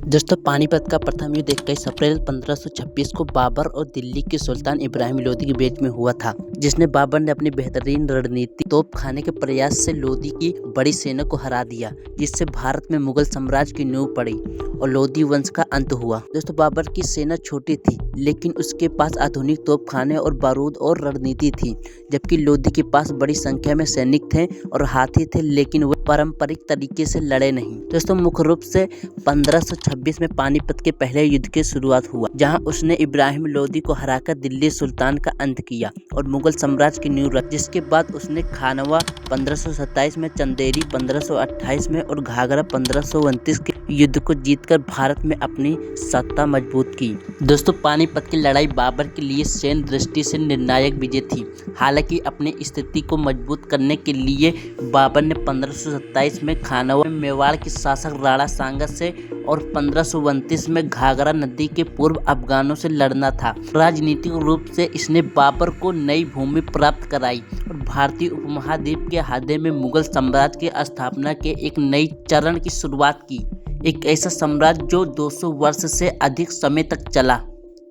दोस्तों पानीपत का प्रथम युद्ध 21 अप्रैल 1526 को बाबर और दिल्ली के सुल्तान इब्राहिम लोदी के बीच में हुआ था, जिसने बाबर ने अपनी बेहतरीन रणनीति तोप खाने के प्रयास से लोदी की बड़ी सेना को हरा दिया, जिससे भारत में मुगल साम्राज्य की नींव पड़ी और लोदी वंश का अंत हुआ। दोस्तों बाबर की सेना छोटी थी, लेकिन उसके पास आधुनिक तोप खाने और बारूद और रणनीति थी, जबकि लोदी के पास बड़ी संख्या में सैनिक थे और हाथी थे, लेकिन वे पारंपरिक तरीके से लड़े नहीं। दोस्तों मुख्य रूप से 1526 में पानीपत के पहले युद्ध की शुरुआत हुआ, जहां उसने इब्राहिम लोदी को हराकर दिल्ली सुल्तान का अंत किया और मुगल साम्राज्य की नींव रखी। जिसके बाद उसने खानवा 1527 में, चंदेरी 1528 में और घाघरा 1529 के युद्ध को जीतकर भारत में अपनी सत्ता मजबूत की। दोस्तों पानीपत की लड़ाई बाबर के लिए सैन्य दृष्टि से निर्णायक विजय थी। हालांकि अपनी स्थिति को मजबूत करने के लिए बाबर ने 1527 में खानवा में मेवाड़ के शासक राणा सांगा से और 1529 में घाघरा नदी के पूर्व अफगानों से लड़ना था। राजनीतिक रूप से इसने बाबर को नई भूमि प्राप्त कराई और भारतीय उपमहाद्वीप के हृदय में मुगल साम्राज्य की स्थापना के एक नई चरण की शुरुआत की। एक ऐसा साम्राज्य जो 200 वर्ष से अधिक समय तक चला।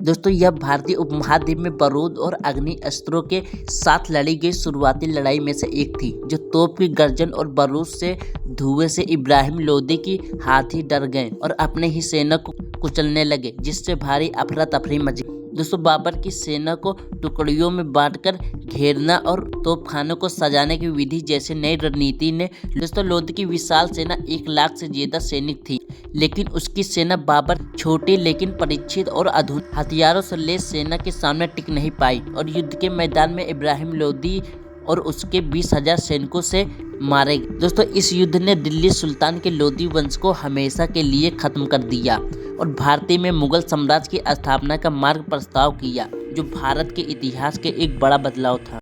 दोस्तों यह भारतीय उपमहाद्वीप में बारूद और अग्नि अस्त्रों के साथ लड़ी गई शुरुआती लड़ाई में से एक थी, जो तोप की गर्जन और बारूद से धुएं से इब्राहिम लोदी की हाथी डर गए और अपने ही सेना को कुचलने लगे, जिससे भारी अफरा तफरी मच गई। दोस्तों बाबर की सेना को टुकड़ियों में बांटकर घेरना और तोपखानों को सजाने की विधि जैसे नई रणनीति ने दोस्तों लोदी की विशाल सेना 1 लाख से ज्यादा सैनिक थी, लेकिन उसकी सेना बाबर छोटी लेकिन परीक्षित और आधुनिक हथियारों से लैस सेना के सामने टिक नहीं पाई और युद्ध के मैदान में इब्राहिम लोदी और उसके 20,000 सैनिकों से मारे गए। दोस्तों इस युद्ध ने दिल्ली सुल्तान के लोदी वंश को हमेशा के लिए खत्म कर दिया और भारतीय में मुगल साम्राज्य की स्थापना का मार्ग प्रस्ताव किया, जो भारत के इतिहास के एक बड़ा बदलाव था।